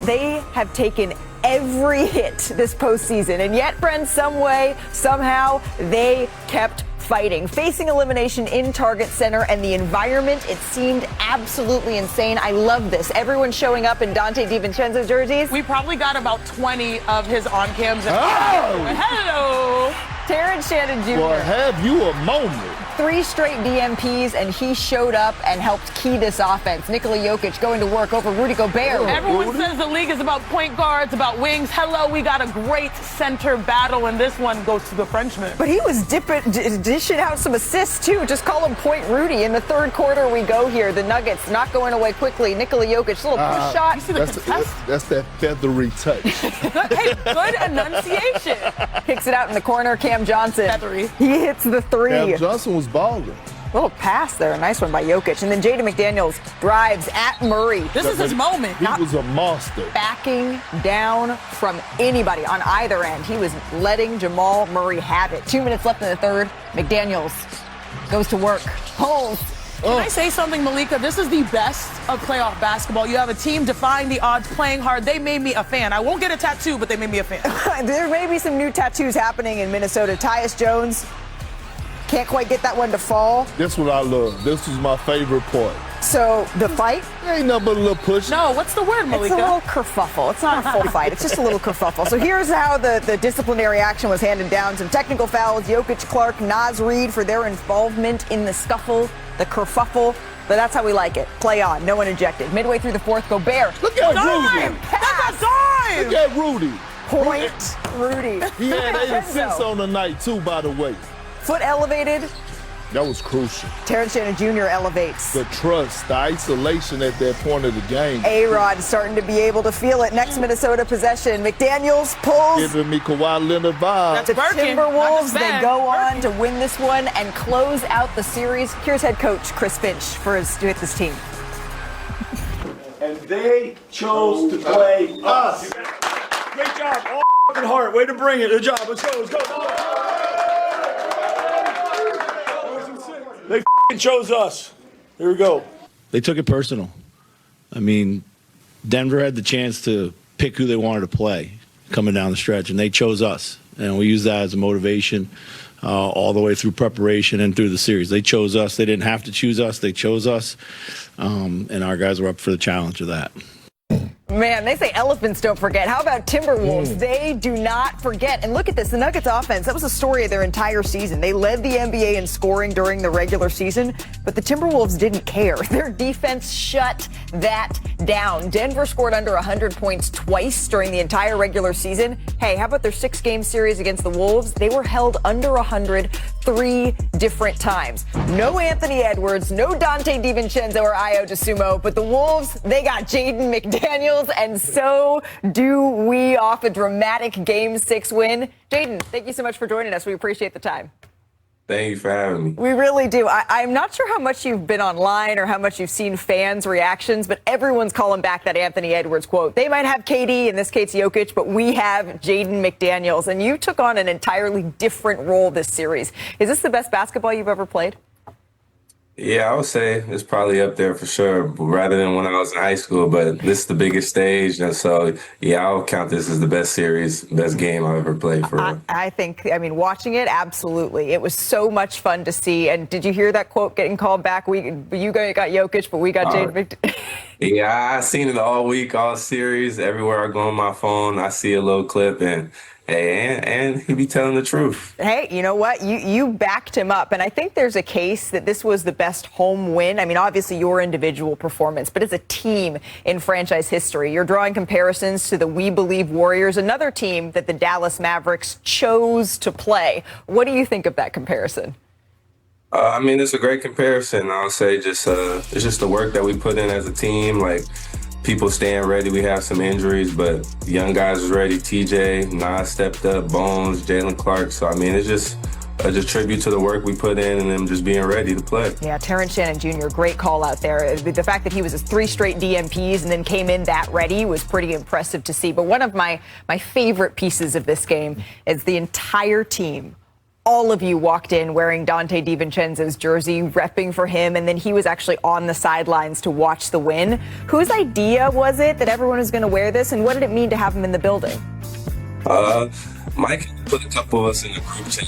They have taken every hit this postseason, and yet, friends, some way, somehow, they kept fighting. Facing elimination in Target Center and the environment, it seemed absolutely insane. I love this. Everyone showing up in Dante DiVincenzo jerseys. We probably got about 20 of his on-cams. Oh! Hello! Terrence Shannon Jr. Well, have you a moment? 3 straight DMPs, and he showed up and helped key this offense. Nikola Jokic going to work over Rudy Gobert. Everyone says the league is about point guards, about wings. Hello, we got a great center battle, and this one goes to the Frenchman. But he was dishing out some assists, too. Just call him Point Rudy. In the third quarter, we go here. The Nuggets not going away quickly. Nikola Jokic, little push shot. You see the contest? That's that feathery touch. Good enunciation. Kicks it out in the corner. Cam Johnson. Feathery. He hits the 3. Cam Johnson was balling. Little pass there. A nice one by Jokic. And then Jaden McDaniels drives at Murray. This is his moment. He was a monster. Backing down from anybody on either end. He was letting Jamal Murray have it. 2 minutes left in the third. McDaniels goes to work. Pulls. Can I say something, Malika? This is the best of playoff basketball. You have a team defying the odds, playing hard. They made me a fan. I won't get a tattoo, but they made me a fan. There may be some new tattoos happening in Minnesota. Tyus Jones can't quite get that one to fall. That's what I love. This was my favorite part. So the fight? Ain't nothing but a little push. No, what's the word, Malika? It's a little kerfuffle. It's not a full fight. It's just a little kerfuffle. So here's how the disciplinary action was handed down. Some technical fouls. Jokic, Clark, Naz Reid for their involvement in the scuffle, the kerfuffle. But that's how we like it. Play on. No one ejected. Midway through the fourth, Gobert. Look at Dime! Rudy. That's a dime! Look at Rudy. Point Rudy. He had 8 assists on the night, too, by the way. Foot elevated. That was crucial. Terrence Shannon Jr. elevates. The trust, the isolation at that point of the game. A-Rod starting to be able to feel it. Next Minnesota possession. McDaniels pulls. Giving me Kawhi Leonard vibes. The Birkin. Timberwolves, Not they just go bad. on to win this one and close out the series. Here's head coach Chris Finch for with his team. And they chose to play us. Great job, all fucking heart. Way to bring it. Good job. Let's go. Let's go. They fucking chose us. Here we go. They took it personal. I mean, Denver had the chance to pick who they wanted to play coming down the stretch, and they chose us. And we use that as a motivation all the way through preparation and through the series. They chose us. They didn't have to choose us. They chose us. And our guys were up for the challenge of that. Man, they say elephants don't forget. How about Timberwolves? They do not forget. And look at this, the Nuggets offense, that was the story of their entire season. They led the NBA in scoring during the regular season, but the Timberwolves didn't care. Their defense shut that down. Denver scored under 100 points twice during the entire regular season. Hey, how about their 6-game series against the Wolves? They were held under 100 3 different times. No Anthony Edwards, no Dante DiVincenzo or Ayo DeSumo, but the Wolves, they got Jaden McDaniels, and so do we off a dramatic Game 6 win. Jaden, thank you so much for joining us. We appreciate the time. Thank you for having me. We really do. I'm not sure how much you've been online or how much you've seen fans' reactions, but everyone's calling back that Anthony Edwards quote. They might have KD, in this case Jokic, but we have Jaden McDaniels, and you took on an entirely different role this series. Is this the best basketball you've ever played? Yeah, I would say it's probably up there for sure, rather than when I was in high school. But this is the biggest stage, and so, yeah, I'll count this as the best series, best game I've ever played for real. I mean, watching it, absolutely. It was so much fun to see. And did you hear that quote getting called back? You got Jokic, but we got Jaden McDaniels. Yeah, I seen it all week, all series. Everywhere I go on my phone, I see a little clip, and he be telling the truth. Hey, you know what? You backed him up. And I think there's a case that this was the best home win. I mean, obviously your individual performance, but as a team in franchise history, you're drawing comparisons to the We Believe Warriors, another team that the Dallas Mavericks chose to play. What do you think of that comparison? I mean, it's a great comparison. I'll say it's just the work that we put in as a team. Like, people staying ready. We have some injuries, but the young guys was ready. TJ, Nas stepped up, Bones, Jalen Clark. So, I mean, it's just a tribute to the work we put in and them just being ready to play. Yeah, Terrence Shannon Jr., great call out there. The fact that he was 3 straight DMPs and then came in that ready was pretty impressive to see. But one of my favorite pieces of this game is the entire team all of you walked in wearing Dante DiVincenzo's jersey, repping for him, and then he was actually on the sidelines to watch the win. Whose idea was it that everyone was going to wear this, and what did it mean to have him in the building? Mike put a couple of us in the group chat,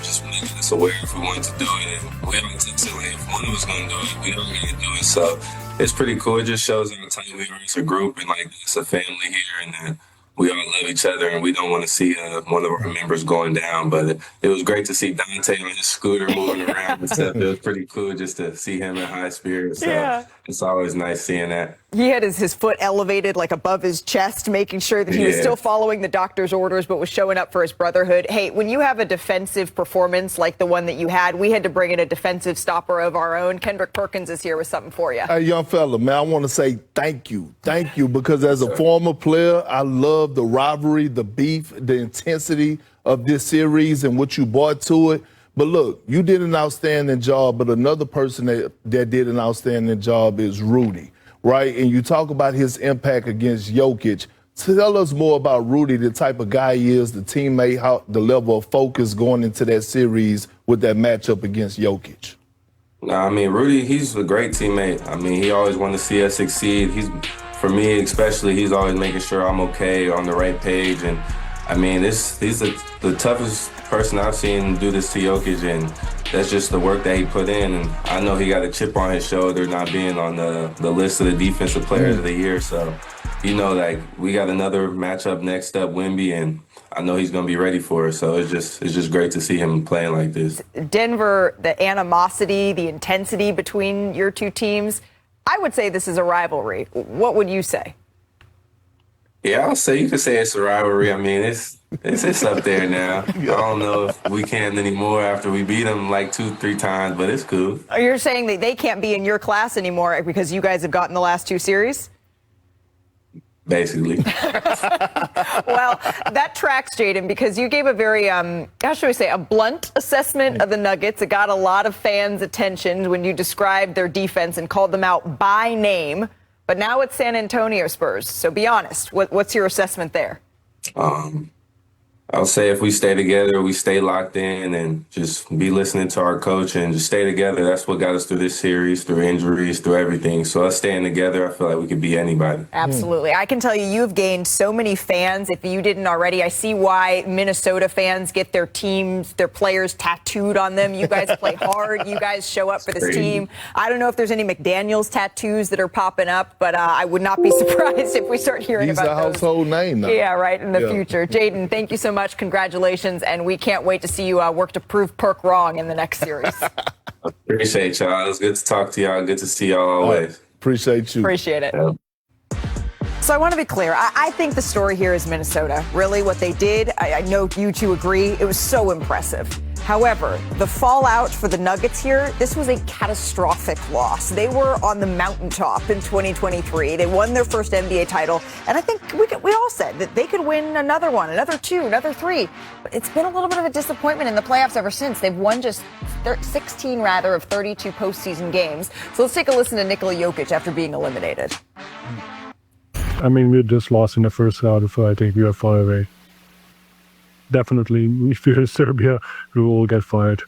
just making us aware if we wanted to do it, and we always said if one of us going to do it, we don't going to do it. So it's pretty cool. It just shows how tight we are as a group, and like it's a family here, and that we all love each other, and we don't want to see one of our members going down. But it was great to see Dante on his scooter moving around and stuff. It was pretty cool just to see him in high spirits. So it's always nice seeing that. He had his foot elevated like above his chest, making sure that he was still following the doctor's orders, but was showing up for his brotherhood. Hey, when you have a defensive performance like the one that you had, we had to bring in a defensive stopper of our own. Kendrick Perkins is here with something for you. Hey, young fella, man, I want to say thank you. Thank you, because as a former player, I love the rivalry, the beef, the intensity of this series and what you brought to it. But look, you did an outstanding job, but another person that did an outstanding job is Rudy, right? And you talk about his impact against Jokic. Tell us more about Rudy, the type of guy he is, the teammate, how the level of focus going into that series with that matchup against Jokic. I mean, Rudy, he's a great teammate. I mean, he always wanted to see us succeed. For me especially, he's always making sure I'm okay, on the right page. And I mean, he's the toughest person I've seen do this to Jokic, and that's just the work that he put in. And I know he got a chip on his shoulder not being on the list of the defensive players of the year. So, like we got another matchup next up, Wemby, and I know he's going to be ready for it. So it's just great to see him playing like this. Denver, the animosity, the intensity between your two teams, I would say this is a rivalry. What would you say? Yeah, you could say it's a rivalry. I mean, it's up there now. I don't know if we can anymore after we beat them like 2-3 times, but it's cool. You're saying that they can't be in your class anymore because you guys have gotten the last 2 series? Basically. Well, that tracks, Jaden, because you gave a very, how should we say, a blunt assessment of the Nuggets. It got a lot of fans' attention when you described their defense and called them out by name. But now it's San Antonio Spurs. So be honest. What's your assessment there? I'll say if we stay together, we stay locked in and just be listening to our coach and just stay together. That's what got us through this series, through injuries, through everything. So us staying together, I feel like we could beat anybody. Absolutely. I can tell you've gained so many fans. If you didn't already, I see why Minnesota fans get their teams, their players tattooed on them. You guys play hard. You guys show up for this team. I don't know if there's any McDaniels tattoos that are popping up, but I would not be surprised if we start hearing about those. He's a household name now. Yeah, right, in the future. Jaden, thank you so much. Congratulations, and we can't wait to see you work to prove Perk wrong in the next series. Appreciate y'all. It was good to talk to y'all. Good to see y'all always. Appreciate you. Appreciate it. Yeah. So I want to be clear. I think the story here is Minnesota. Really, what they did, I know you two agree, it was so impressive. However, the fallout for the Nuggets here, this was a catastrophic loss. They were on the mountaintop in 2023. They won their first NBA title. And I think we all said that they could win another one, another 2, another 3. But it's been a little bit of a disappointment in the playoffs ever since. They've won just 16 of 32 postseason games. So let's take a listen to Nikola Jokic after being eliminated. I mean, we just lost in the first round, so I think we are far away. Definitely, if you're in Serbia, we will get fired.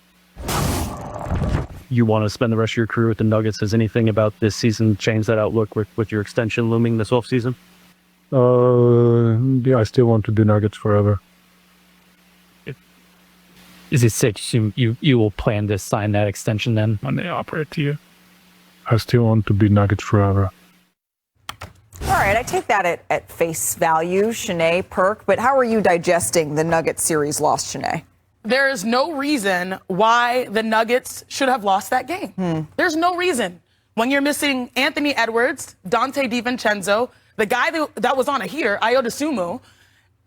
You want to spend the rest of your career with the Nuggets. Has anything about this season changed that outlook with your extension looming this offseason? Yeah, I still want to do Nuggets forever. Is it safe you will plan to sign that extension then when they offer it to you? I still want to be Nuggets forever. All right, I take that at face value, Shanae, Perk, but how are you digesting the Nuggets series loss, Shanae? There is no reason why the Nuggets should have lost that game. There's no reason. When you're missing Anthony Edwards, Dante DiVincenzo, the guy that was on a heater, Ayo Dosunmu,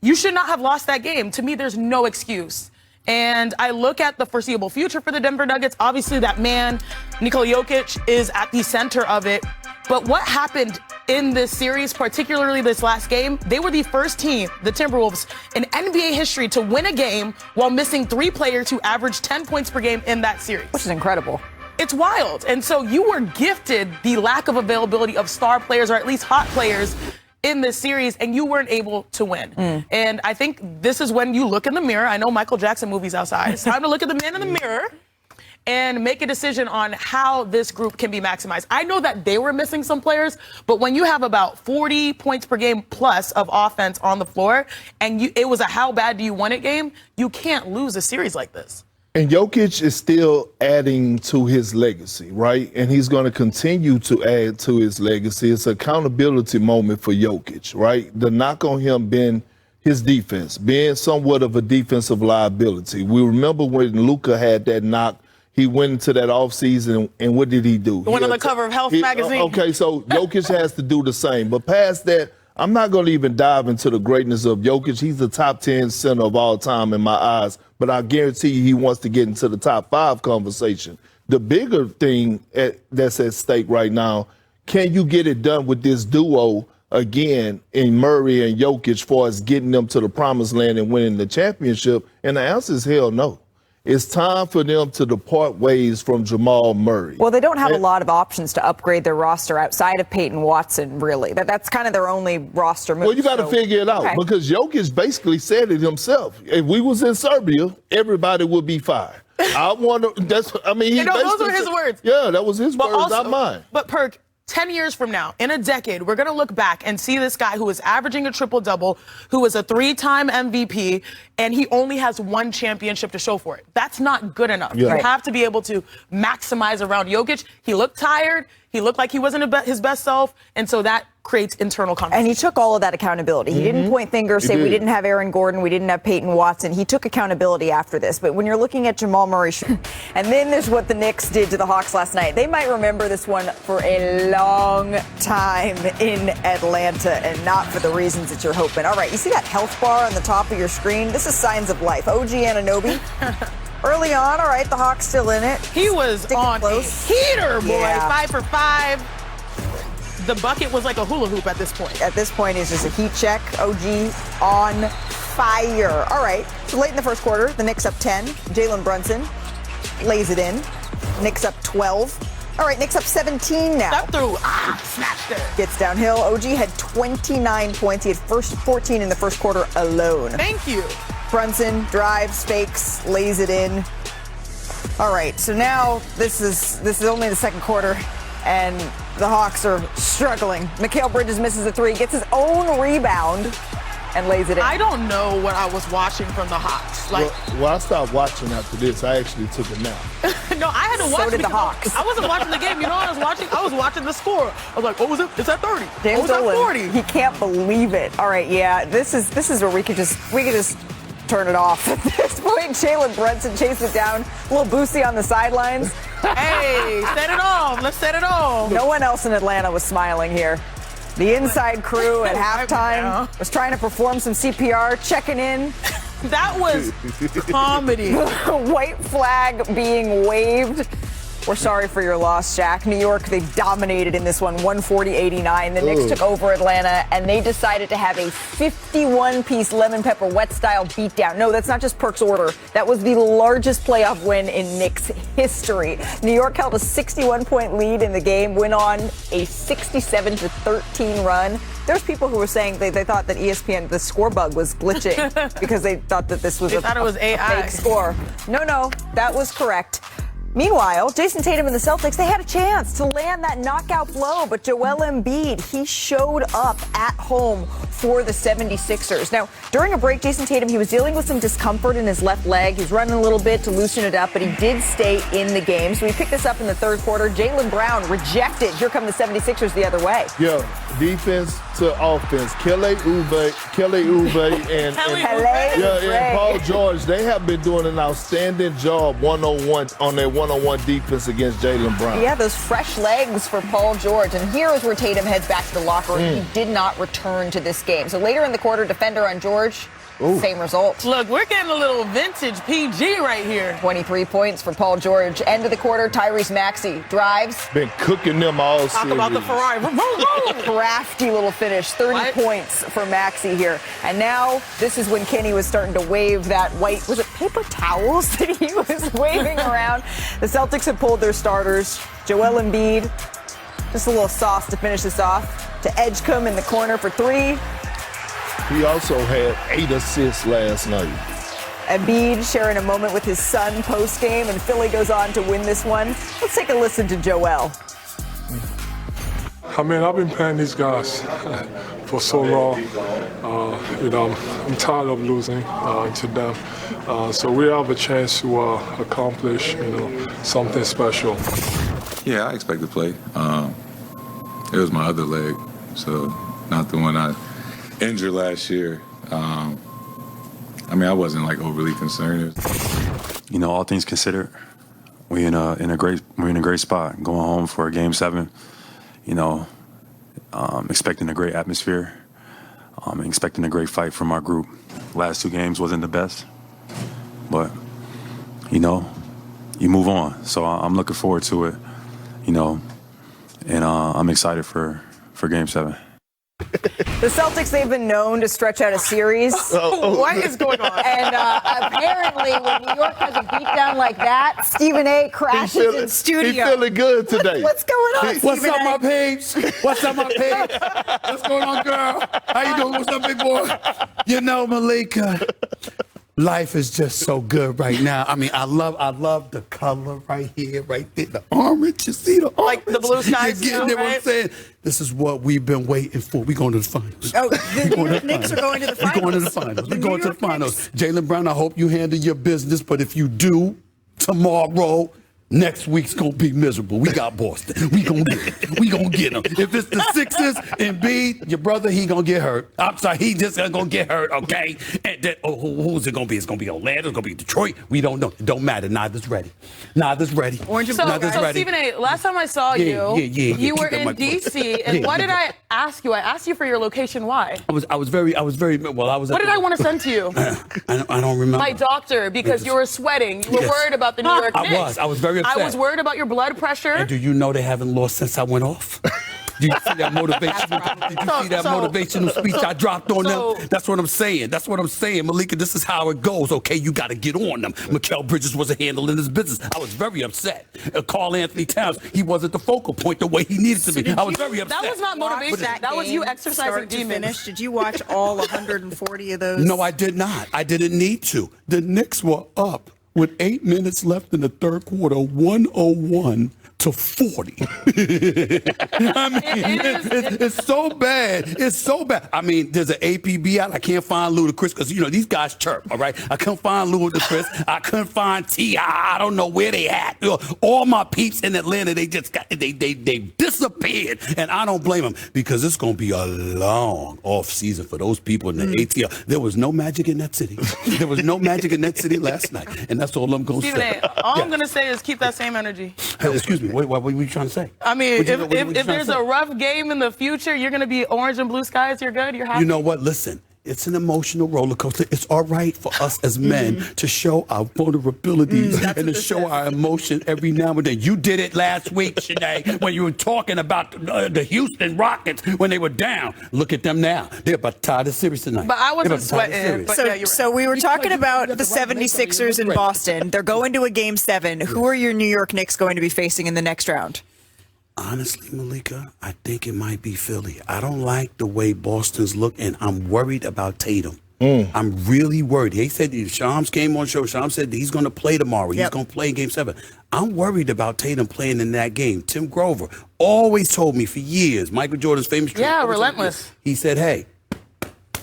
you should not have lost that game. To me, there's no excuse. And I look at the foreseeable future for the Denver Nuggets. Obviously, that man, Nikola Jokic, is at the center of it. But what happened in this series, particularly this last game, they were the first team, the Timberwolves, in NBA history to win a game while missing 3 players who averaged 10 points per game in that series. Which is incredible. It's wild. And so you were gifted the lack of availability of star players, or at least hot players, in this series, and you weren't able to win. And I think this is when you look in the mirror. I know Michael Jackson movies outside. It's time to look at the man in the mirror and make a decision on how this group can be maximized. I know that they were missing some players, but when you have about 40 points per game plus of offense on the floor, and it was a how bad do you want it game, you can't lose a series like this. And Jokic is still adding to his legacy, right? And he's going to continue to add to his legacy. It's an accountability moment for Jokic, right? The knock on him being his defense, being somewhat of a defensive liability. We remember when Luka had that knock. He went into that offseason, and what did he do? Went on the cover of Health magazine. Okay, so Jokic has to do the same. But past that, I'm not going to even dive into the greatness of Jokic. He's the top 10 center of all time in my eyes. But I guarantee you he wants to get into the top 5 conversation. The bigger thing that's at stake right now, can you get it done with this duo again in Murray and Jokic as far as getting them to the promised land and winning the championship? And the answer is hell no. It's time for them to depart ways from Jamal Murray. Well, they don't have a lot of options to upgrade their roster outside of Peyton Watson, really. That's kind of their only roster move. Well, you got to figure it out because Jokic basically said it himself. If we was in Serbia, everybody would be fired. I wonder. Those were his words. Yeah, that was his words, also, not mine. But Perk, 10 years from now, in a decade, we're going to look back and see this guy who is averaging a triple-double, who is a 3-time MVP, and he only has 1 championship to show for it. That's not good enough. Yeah. You have to be able to maximize around Jokic. He looked tired. He looked like he wasn't his best self, and so that creates internal conflict. And he took all of that accountability. He didn't point fingers, say we didn't have Aaron Gordon, we didn't have Peyton Watson. He took accountability after this. But when you're looking at Jamal Murray, and then there's what the Knicks did to the Hawks last night. They might remember this one for a long time in Atlanta, and not for the reasons that you're hoping. All right, you see that health bar on the top of your screen? This is signs of life. OG Anunoby. Early on, all right, the Hawks still in it. He was Sticking on close. a heater, boy. Yeah. 5 for 5. The bucket was like a hula hoop at this point. At this point, it's just a heat check. OG on fire. All right, so late in the first quarter, the Knicks up 10. Jalen Brunson lays it in. Knicks up 12. All right, Knicks up 17 now. Step through. Snatched it. Gets downhill. OG had 29 points. He had 14 in the first quarter alone. Thank you. Brunson drives, fakes, lays it in. All right, so now this is only the second quarter, and the Hawks are struggling. Mikal Bridges misses a 3, gets his own rebound, and lays it in. I don't know what I was watching from the Hawks. Well, I stopped watching after this. I actually took a nap. No, I had to watch. So did the Hawks. I wasn't watching the game. You know what I was watching? I was watching the score. I was like, what was it? It's at 30. James What was at 40? He can't believe it. All right, yeah, this is where we could just turn it off. At this point, Jalen Brunson chases it down. A little Boosie on the sidelines. Hey, set it off. Let's set it off. No one else in Atlanta was smiling here. The inside crew at halftime was trying to perform some CPR, checking in. That was comedy. White flag being waved. We're sorry for your loss, Shaq. New York, they dominated in this one, 140-89. The Knicks took over Atlanta, and they decided to have a 51-piece lemon pepper wet-style beatdown. No, that's not just Perk's order. That was the largest playoff win in Knicks history. New York held a 61-point lead in the game, went on a 67-13 run. There's people who were saying they thought that ESPN, the score bug was glitching because they thought that this was a fake score. No, that was correct. Meanwhile, Jason Tatum and the Celtics, they had a chance to land that knockout blow, but Joel Embiid, he showed up at home for the 76ers. Now, during a break, Jason Tatum, he was dealing with some discomfort in his left leg. He's running a little bit to loosen it up, but he did stay in the game. So we picked this up in the third quarter. Jaylen Brown rejected. Here come the 76ers the other way. Yeah, defense to offense. Kelly Oubre and Paul George, they have been doing an outstanding job one-on-one on their one-on-one defense against Jaylen Brown. Yeah, those fresh legs for Paul George. And here is where Tatum heads back to the locker room. He did not return to this game. So later in the quarter, defender on George, same result. Look, we're getting a little vintage PG right here. 23 points for Paul George. End of the quarter, Tyrese Maxey drives. Been cooking them all series. Talk about the Ferrari. Crafty little finish. 30 points for Maxey here. And now this is when Kenny was starting to wave that white, was it paper towels that he was waving around? The Celtics had pulled their starters. Joel Embiid, just a little sauce to finish this off. to Edgecombe in the corner for 3. He also had 8 assists last night. Embiid sharing a moment with his son post-game, and Philly goes on to win this one. Let's take a listen to Joel. I mean, I've been playing these guys for so long. I'm tired of losing to them. So we have a chance to accomplish, something special. Yeah, I expect to play. It was my other leg, so not the one I injured last year. I wasn't overly concerned. All things considered, we're in a great spot. Going home for a Game 7. Expecting a great atmosphere. Expecting a great fight from our group. Last 2 games wasn't the best, but you move on. So I'm looking forward to it. And I'm excited for Game 7. The Celtics, they've been known to stretch out a series. What is going on? And apparently, when New York has a beatdown like that, Stephen A. crashes in studio. He's feeling good today. What's going on, What's up, my babes? What's up, my babes? What's going on, girl? How you doing? What's up, big boy? Malika, life is just so good right now. I love the color right here, right there, the orange. You see the orange? Like the blue skies, You're getting it, what I'm saying? This is what we've been waiting for. We're going to the finals. Oh, the New York Knicks are going to the finals. We're going to the finals. We're going to the finals. Jaylen Brown, I hope you handle your business, but if you do, tomorrow, next week's going to be miserable. We got Boston. We going to get it. We going to get them. If it's the Sixers, Embiid, your brother, he going to get hurt. I'm sorry, he just going to get hurt, okay? And then, who's it going to be? It's going to be Orlando. It's going to be Detroit. We don't know. It don't matter. Neither's ready. Neither's ready. So Stephen A., last time I saw you were in D.C., and what did I ask you? I asked you for your location. Why? I was very, well, I was. What did I want to send to you? I don't remember. My doctor, because you were sweating. You were worried about the New York Knicks. I was very upset. I was worried about your blood pressure. And do you know they haven't lost since I went off? Did you see that motivational speech I dropped on them? That's what I'm saying. Malika, this is how it goes, okay? You got to get on them. Mikal Bridges wasn't handling his business. I was very upset. Karl Anthony Towns, he wasn't the focal point the way he needed to be. I was very upset. That was not motivation. That was you exercising demons. Did you watch all 140 of those? No, I did not. I didn't need to. The Knicks were up with 8 minutes left in the third quarter, 101 to 40. It's so bad. It's so bad. There's an APB out. I can't find Ludacris because, these guys chirp, all right? I couldn't find Ludacris. I couldn't find T.I. I don't know where they at. All my peeps in Atlanta, they just got, they disappeared. And I don't blame them because it's going to be a long off season for those people in the ATL. There was no magic in that city. There was no magic in that city last night. And that's all I'm going to say. All I'm going to say is keep that same energy. Hey, excuse me. What were you trying to say? If there's a rough game in the future, you're going to be orange and blue skies. You're good. You're happy. You know what? Listen. It's an emotional roller coaster. It's all right for us as men to show our vulnerabilities and to show our emotion every now and then. You did it last week, Shanae, when you were talking about the Houston Rockets when they were down. Look at them now. They're about to tie the series tonight. But I wasn't sweating. So we were talking about the 76ers in Boston. They're going to a Game 7. Who are your New York Knicks going to be facing in the next round? Honestly, Malika, I think it might be Philly. I don't like the way Boston's look, and I'm worried about Tatum. I'm really worried. He said, Shams came on show. Shams said he's going to play tomorrow. He's going to play in Game 7. I'm worried about Tatum playing in that game. Tim Grover always told me for years, Michael Jordan's famous tweet. Yeah, relentless. He said, hey,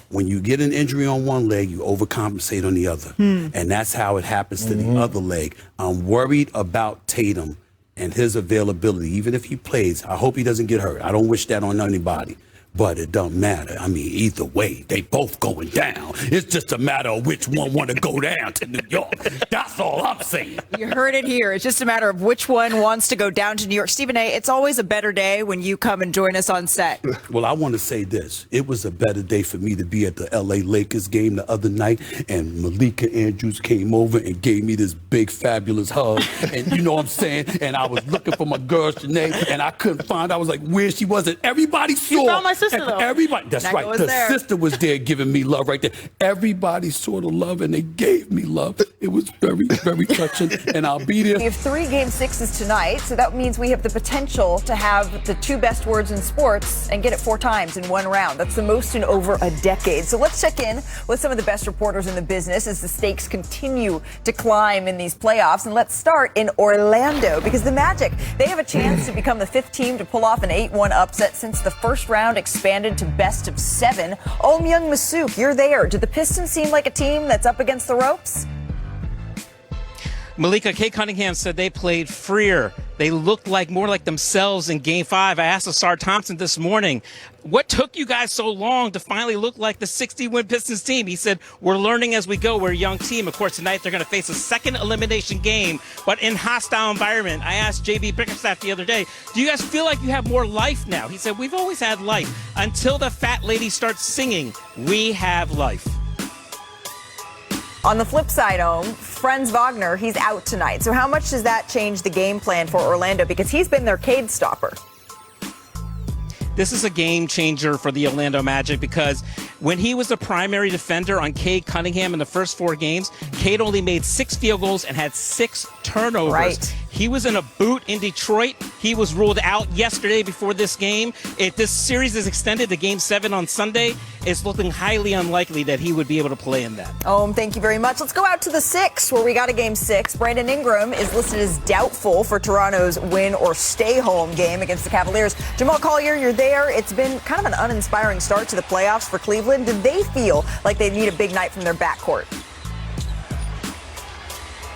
when you get an injury on one leg, you overcompensate on the other. And that's how it happens to the other leg. I'm worried about Tatum and his availability, even if he plays. I hope he doesn't get hurt. I don't wish that on anybody. But it don't matter. Either way, they both going down. It's just a matter of which one want to go down to New York. That's all I'm saying. You heard it here. It's just a matter of which one wants to go down to New York. Stephen A., it's always a better day when you come and join us on set. Well, I want to say this. It was a better day for me to be at the L.A. Lakers game the other night, and Malika Andrews came over and gave me this big, fabulous hug. And you know what I'm saying? And I was looking for my girl, Shanae, and I couldn't find her. I was like, where she was. And everybody saw sister, though. Everybody, that's right. The sister was there giving me love right there. Everybody saw the love and they gave me love. It was very, very touching, and I'll be there. We have 3 Game 6s tonight, so that means we have the potential to have the 2 best words in sports and get it 4 times in 1 round. That's the most in over a decade. So let's check in with some of the best reporters in the business as the stakes continue to climb in these playoffs. And let's start in Orlando, because the Magic, they have a chance to become the 5th team to pull off an 8-1 upset since the first round expanded to best of 7. Young Masuk, you're there. Do the Pistons seem like a team that's up against the ropes? Malika, Kay Cunningham said they played freer. They looked more like themselves in Game 5. I asked Asar Thompson this morning, what took you guys so long to finally look like the 60-win Pistons team? He said, we're learning as we go. We're a young team. Of course, tonight they're going to face a second elimination game, but in hostile environment. I asked J.B. Bickerstaff the other day, do you guys feel like you have more life now? He said, we've always had life. Until the fat lady starts singing, we have life. On the flip side, Franz Wagner, he's out tonight. So how much does that change the game plan for Orlando? Because he's been their Cade stopper. This is a game changer for the Orlando Magic because when he was the primary defender on Cade Cunningham in the first 4 games, Cade only made 6 field goals and had 6 turnovers. Right. He was in a boot in Detroit. He was ruled out yesterday before this game. If this series is extended to Game 7 on Sunday, it's looking highly unlikely that he would be able to play in that. Thank you very much. Let's go out to the 6, where we got a Game 6. Brandon Ingram is listed as doubtful for Toronto's win or stay home game against the Cavaliers. Jamal Collier, you're there. It's been kind of an uninspiring start to the playoffs for Cleveland. Did they feel like they need a big night from their backcourt?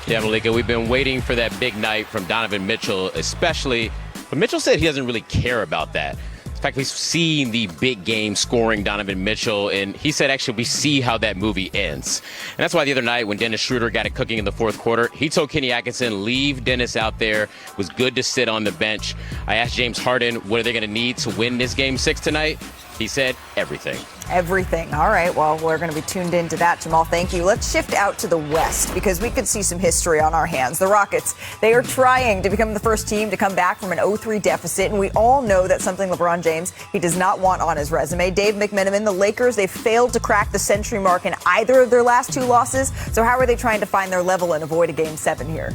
Yeah, Malika, we've been waiting for that big night from Donovan Mitchell, especially. But Mitchell said he doesn't really care about that. In fact, we've seen the big game scoring Donovan Mitchell, and he said, actually, we see how that movie ends. And that's why the other night when Dennis Schroeder got it cooking in the 4th quarter, he told Kenny Atkinson, leave Dennis out there. It was good to sit on the bench. I asked James Harden, what are they going to need to win this Game 6 tonight? He said, everything. Everything. All right. Well, we're going to be tuned into that, Jamal. Thank you. Let's shift out to the West because we could see some history on our hands. The Rockets, they are trying to become the first team to come back from an 0-3 deficit, and we all know that's something LeBron James, he does not want on his resume. Dave McMenamin, the Lakers, they failed to crack the century mark in either of their last 2 losses. So how are they trying to find their level and avoid a Game 7 here?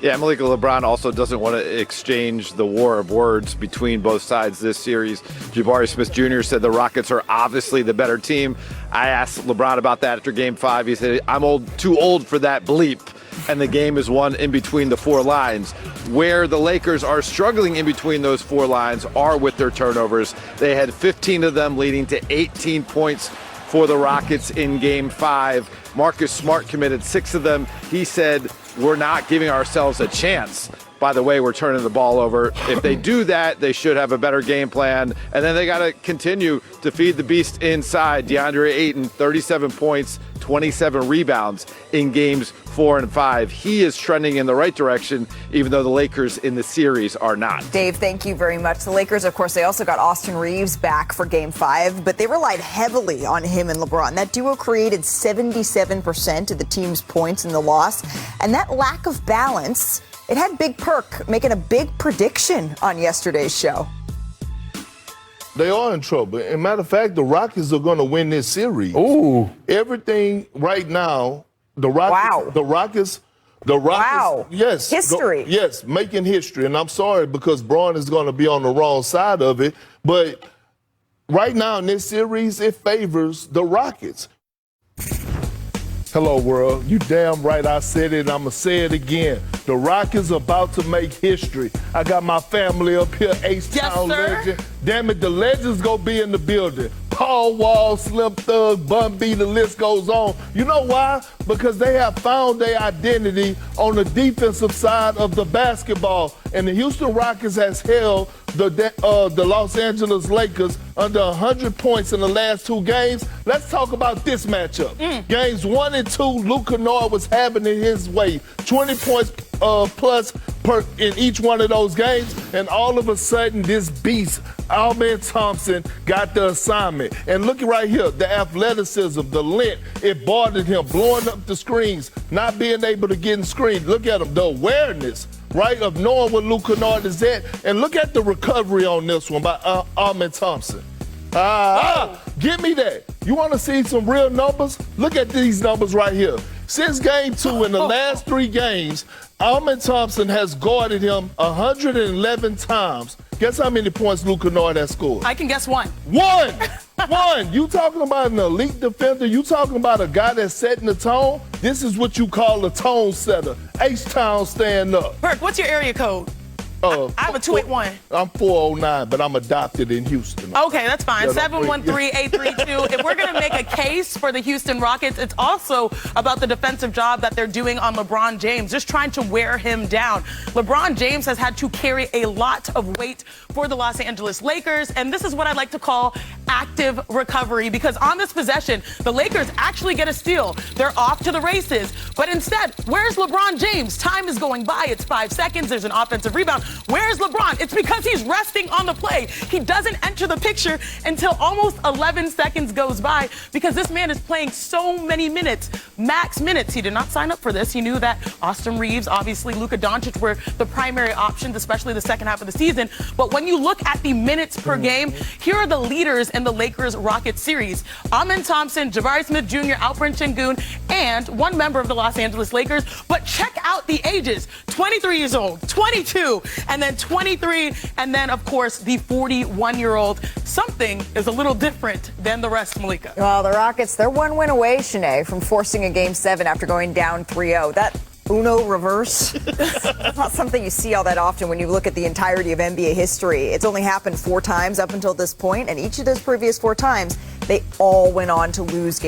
Yeah, Malika, LeBron also doesn't want to exchange the war of words between both sides this series. Jabari Smith Jr. said the Rockets are obviously the better team. I asked LeBron about that after Game 5. He said, I'm too old for that bleep. And the game is won in between the 4 lines. Where the Lakers are struggling in between those 4 lines are with their turnovers. They had 15 of them, leading to 18 points for the Rockets in Game 5. Marcus Smart committed 6 of them. He said, we're not giving ourselves a chance by the way we're turning the ball over. If they do that, they should have a better game plan. And then they got to continue to feed the beast inside. DeAndre Ayton, 37 points, 27 rebounds in games 4 and 5. He is trending in the right direction, even though the Lakers in the series are not. Dave, thank you very much. The Lakers, of course, they also got Austin Reeves back for Game 5, but they relied heavily on him and LeBron. That duo created 77% of the team's points in the loss. And that lack of balance, it had Big Perk making a big prediction on yesterday's show. They are in trouble. As a matter of fact, the Rockets are going to win this series. Ooh. Everything right now, the Rockets, wow. Yes. History. Yes, making history. And I'm sorry because Braun is going to be on the wrong side of it. But right now in this series, it favors the Rockets. Hello, world. You damn right I said it. I'm going to say it again. The Rockets about to make history. I got my family up here, H-Town legend. Damn it, the legends going to be in the building. Paul Wall, Slim Thug, Bun B, the list goes on. You know why? Because they have found their identity on the defensive side of the basketball. And the Houston Rockets has held the Los Angeles Lakers under 100 points in the last 2 games. Let's talk about this matchup. Games 1 and 2, Luke Kennard was having it his way. 20 points plus in each one of those games. And all of a sudden, this beast, Alman Thompson, got the assignment. And look right here, the athleticism, the length, it bothered him, blowing up the screens, not being able to get in screens. Look at him, the awareness right, of knowing where Luke Kennard is at. And look at the recovery on this one by Ahmed Thompson. Give me that. You want to see some real numbers? Look at these numbers right here. Since game 2 in the last 3 games, Ahmed Thompson has guarded him 111 times. Guess how many points Luke Kennard has scored? I can guess 1. 1! 1! You talking about an elite defender? You talking about a guy that's setting the tone? This is what you call a tone setter. H-Town stand up. Burke, what's your area code? I have a 281. I'm 409, but I'm adopted in Houston. Okay, that's fine. 713-832. If we're going to make a case for the Houston Rockets, it's also about the defensive job that they're doing on LeBron James, just trying to wear him down. LeBron James has had to carry a lot of weight for the Los Angeles Lakers, and this is what I like to call active recovery, because on this possession, the Lakers actually get a steal. They're off to the races, but instead, where's LeBron James? Time is going by. It's 5 seconds. There's an offensive rebound. Where's LeBron? It's because he's resting on the play. He doesn't enter the picture until almost 11 seconds goes by, because this man is playing so many minutes, max minutes. He did not sign up for this. He knew that Austin Reeves, obviously Luka Doncic were the primary options, especially the second half of the season. But when you look at the minutes per game, here are the leaders in the Lakers-Rockets series. Amen Thompson, Jabari Smith Jr., Alperen Sengun, and one member of the Los Angeles Lakers. But check out the ages. 23 years old, 22, and then 23, and then, of course, the 41-year-old. Something is a little different than the rest, Malika. Well, the Rockets, they're 1 win away, Shanae, from forcing a Game 7 after going down 3-0. That Uno reverse, it's not something you see all that often when you look at the entirety of NBA history. It's only happened 4 times up until this point, and each of those previous 4 times, they all went on to lose games.